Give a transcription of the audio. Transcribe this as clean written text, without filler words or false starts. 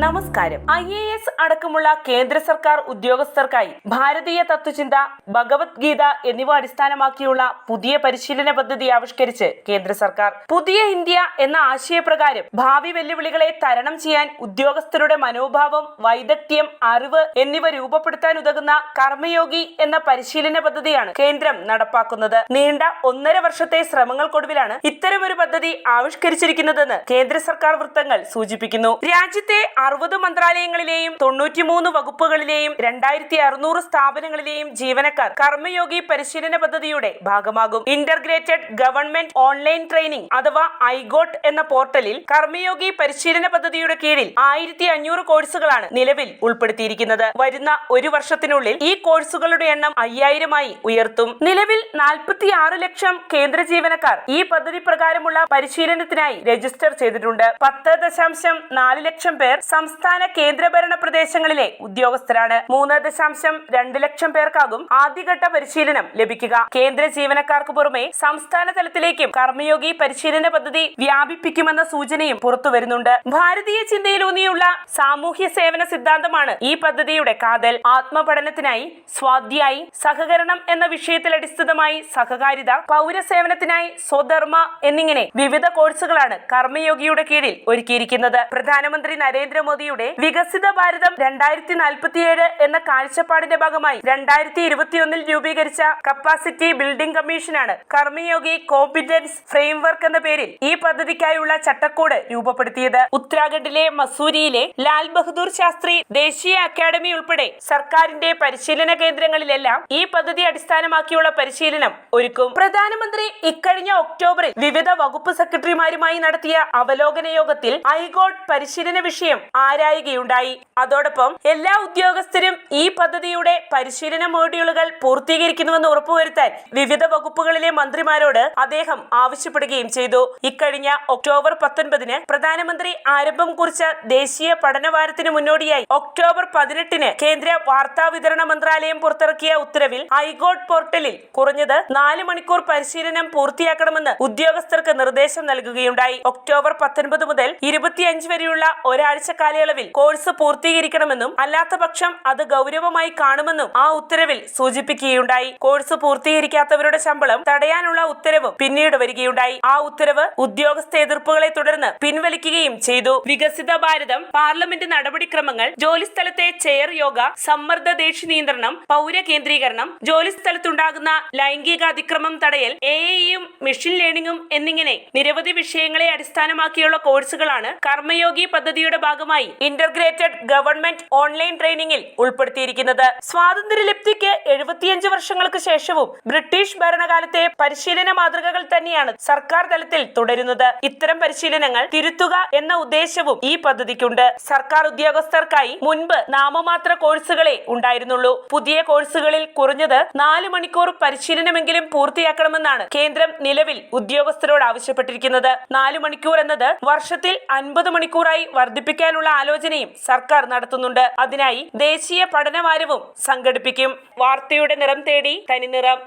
നമസ്കാരം. IAS അടക്കമുള്ള കേന്ദ്ര സർക്കാർ ഉദ്യോഗസ്ഥർക്കായി ഭാരതീയ തത്വചിന്ത, ഭഗവത്ഗീത എന്നിവ അടിസ്ഥാനമാക്കിയുള്ള പുതിയ പരിശീലന പദ്ധതി ആവിഷ്കരിച്ച് കേന്ദ്ര സർക്കാർ. പുതിയ ഇന്ത്യ എന്ന ആശയപ്രകാരം ഭാവി വെല്ലുവിളികളെ തരണം ചെയ്യാൻ ഉദ്യോഗസ്ഥരുടെ മനോഭാവം, വൈദഗ്ധ്യം, അറിവ് എന്നിവ രൂപപ്പെടുത്താൻ ഉതകുന്ന കർമ്മയോഗി എന്ന പരിശീലന പദ്ധതിയാണ് കേന്ദ്രം നടപ്പാക്കുന്നത്. നീണ്ട 1.5 വർഷത്തെ ശ്രമങ്ങൾക്കൊടുവിലാണ് ഇത്തരമൊരു പദ്ധതി ആവിഷ്കരിച്ചിരിക്കുന്നതെന്ന് കേന്ദ്ര സർക്കാർ വൃത്തങ്ങൾ സൂചിപ്പിക്കുന്നു. രാജ്യത്തെ 60 മന്ത്രാലയങ്ങളിലെയും 93 വകുപ്പുകളിലെയും 2600 സ്ഥാപനങ്ങളിലെയും ജീവനക്കാർ കർമ്മയോഗി പരിശീലന പദ്ധതിയുടെ ഭാഗമാകും. ഇന്റർഗ്രേറ്റഡ് ഗവൺമെന്റ് ഓൺലൈൻ ട്രെയിനിംഗ് അഥവാ IGOT എന്ന പോർട്ടലിൽ കർമ്മയോഗി പരിശീലന പദ്ധതിയുടെ കീഴിൽ 1500 കോഴ്സുകളാണ് നിലവിൽ ഉൾപ്പെടുത്തിയിരിക്കുന്നത്. വരുന്ന 1 വർഷത്തിനുള്ളിൽ ഈ കോഴ്സുകളുടെ എണ്ണം 5000 ഉയർത്തും. നിലവിൽ 46 ലക്ഷം കേന്ദ്ര ജീവനക്കാർ ഈ പദ്ധതി പ്രകാരമുള്ള പരിശീലനത്തിനായി രജിസ്റ്റർ ചെയ്തിട്ടുണ്ട്. 10.4 ലക്ഷം പേർ സംസ്ഥാന കേന്ദ്രഭരണ പ്രദേശങ്ങളിലെ ഉദ്യോഗസ്ഥരാണ്. 3.2 ലക്ഷം പേർക്കാകും ആദ്യഘട്ട പരിശീലനം ലഭിക്കുക. കേന്ദ്ര ജീവനക്കാർക്ക് പുറമെ സംസ്ഥാന തലത്തിലേക്കും കർമ്മയോഗി പരിശീലന പദ്ധതി വ്യാപിപ്പിക്കുമെന്ന സൂചനയും പുറത്തുവരുന്നുണ്ട്. ഭാരതീയ ചിന്തയിലൂന്നിയുള്ള സാമൂഹ്യ സേവന സിദ്ധാന്തമാണ് ഈ പദ്ധതിയുടെ കാതൽ. ആത്മപഠനത്തിനായി സ്വാധ്യായി, സഹകരണം എന്ന വിഷയത്തിൽ അടിസ്ഥിതമായി സഹകാരിത, പൗരസേവനത്തിനായി സ്വധർമ്മ എന്നിങ്ങനെ വിവിധ കോഴ്സുകളാണ് കർമ്മയോഗിയുടെ കീഴിൽ ഒരുക്കിയിരിക്കുന്നത്. പ്രധാനമന്ത്രി നരേന്ദ്രമോദിയുടെ വികസിത ഭാരതം 2047 എന്ന കാഴ്ചപ്പാടിന്റെ ഭാഗമായി 2021 രൂപീകരിച്ച കപ്പാസിറ്റി ബിൽഡിംഗ് കമ്മീഷനാണ് കർമ്മയോഗി കോമ്പിറ്റൻസ് ഫ്രെയിംവർക്ക് എന്ന പേരിൽ ഈ പദ്ധതിക്കായുള്ള ചട്ടക്കൂട് രൂപപ്പെടുത്തിയത്. ഉത്തരാഖണ്ഡിലെ മസൂരിയിലെ ലാൽ ബഹദൂർ ശാസ്ത്രി ദേശീയ അക്കാദമി ഉൾപ്പെടെ സർക്കാരിന്റെ പരിശീലന കേന്ദ്രങ്ങളിലെല്ലാം ഈ പദ്ധതി അടിസ്ഥാനമാക്കിയുള്ള പരിശീലനം ഒരുക്കും. പ്രധാനമന്ത്രി ഇക്കഴിഞ്ഞ ഒക്ടോബറിൽ വിവിധ വകുപ്പ് സെക്രട്ടറിമാരുമായി നടത്തിയ അവലോകന യോഗത്തിൽ IGOT പരിശീലന വിഷയം ആരായുകയുണ്ടായി. അതോടൊപ്പം എല്ലാ ഉദ്യോഗസ്ഥരും ഈ പദ്ധതിയുടെ പരിശീലന മോഡ്യൂളുകൾ പൂർത്തീകരിക്കുന്നുവെന്ന് ഉറപ്പുവരുത്താൻ വിവിധ വകുപ്പുകളിലെ മന്ത്രിമാരോട് അദ്ദേഹം ആവശ്യപ്പെടുകയും ചെയ്തു. ഇക്കഴിഞ്ഞ ഒക്ടോബർ 19 പ്രധാനമന്ത്രി ആരംഭം കുറിച്ച ദേശീയ പഠനവാരത്തിന് മുന്നോടിയായി ഒക്ടോബർ 18 കേന്ദ്ര വാർത്താ വിതരണ മന്ത്രാലയം പുറത്തിറക്കിയ ഉത്തരവിൽ IGOT പോർട്ടലിൽ കുറഞ്ഞത് 4 മണിക്കൂർ പരിശീലനം പൂർത്തിയാക്കണമെന്ന് ഉദ്യോഗസ്ഥർക്ക് നിർദ്ദേശം നൽകുകയുണ്ടായി. ഒക്ടോബർ 19 മുതൽ 25 വരെയുള്ള ഒരാഴ്ച കാലയളവിൽ കോഴ്സ് പൂർത്തീകരിക്കണമെന്നും അല്ലാത്ത പക്ഷം അത് ഗൗരവമായി കാണുമെന്നും ആ ഉത്തരവിൽ സൂചിപ്പിക്കുകയുണ്ടായി. കോഴ്സ് പൂർത്തീകരിക്കാത്തവരുടെ ശമ്പളം തടയാനുള്ള ഉത്തരവും പിന്നീട് വരികയുണ്ടായി. ആ ഉത്തരവ് ഉദ്യോഗസ്ഥ എതിർപ്പുകളെ തുടർന്ന് പിൻവലിക്കുകയും ചെയ്തു. വികസിത ഭാരതം, പാർലമെന്റ് നടപടിക്രമങ്ങൾ, ജോലിസ്ഥലത്തെ ചെയർ യോഗ, സമ്മർദ്ദ ദേഷ്യ നിയന്ത്രണം, പൗര കേന്ദ്രീകരണം, ജോലിസ്ഥലത്തുണ്ടാകുന്ന ലൈംഗിക അതിക്രമം തടയൽ, AI-യും മെഷീൻ ലേണിംഗും എന്നിങ്ങനെ നിരവധി വിഷയങ്ങളെ അടിസ്ഥാനമാക്കിയുള്ള കോഴ്സുകളാണ് കർമ്മയോഗി പദ്ധതിയുടെ ഭാഗമായി ഇന്റർഗ്രേറ്റഡ് ഗവൺമെന്റ് ഓൺലൈൻ ട്രെയിനിംഗിൽ ഉൾപ്പെടുത്തിയിരിക്കുന്നത്. സ്വാതന്ത്ര്യലബ്ധിക്ക് 75 വർഷങ്ങൾക്ക് ശേഷവും ബ്രിട്ടീഷ് ഭരണകാലത്തെ പരിശീലന മാതൃകകൾ തന്നെയാണ് സർക്കാർ തലത്തിൽ തുടരുന്നത്. ഇത്തരം പരിശീലനങ്ങൾ തിരുത്തുക എന്ന ഉദ്ദേശവും ഈ പദ്ധതിക്കുണ്ട്. സർക്കാർ ഉദ്യോഗസ്ഥർക്കായി മുൻപ് നാമമാത്ര കോഴ്സുകളെ ഉണ്ടായിരുന്നുള്ളൂ. പുതിയ കോഴ്സുകളിൽ കുറഞ്ഞത് 4 മണിക്കൂർ പരിശീലനമെങ്കിലും പൂർത്തിയാക്കണമെന്നാണ് കേന്ദ്രം നിലവിൽ ഉദ്യോഗസ്ഥരോട് ആവശ്യപ്പെട്ടിരിക്കുന്നത്. 4 മണിക്കൂർ എന്നത് വർഷത്തിൽ 50 മണിക്കൂറായി വർദ്ധിപ്പിക്കാനുള്ള ആലോചനയും സർക്കാർ നടത്തുന്നുണ്ട്. അതിനായി ദേശീയ പഠനവാരവും സംഘടിപ്പിക്കും. വാർത്തയുടെ നിറം തേടി തനിനിറം.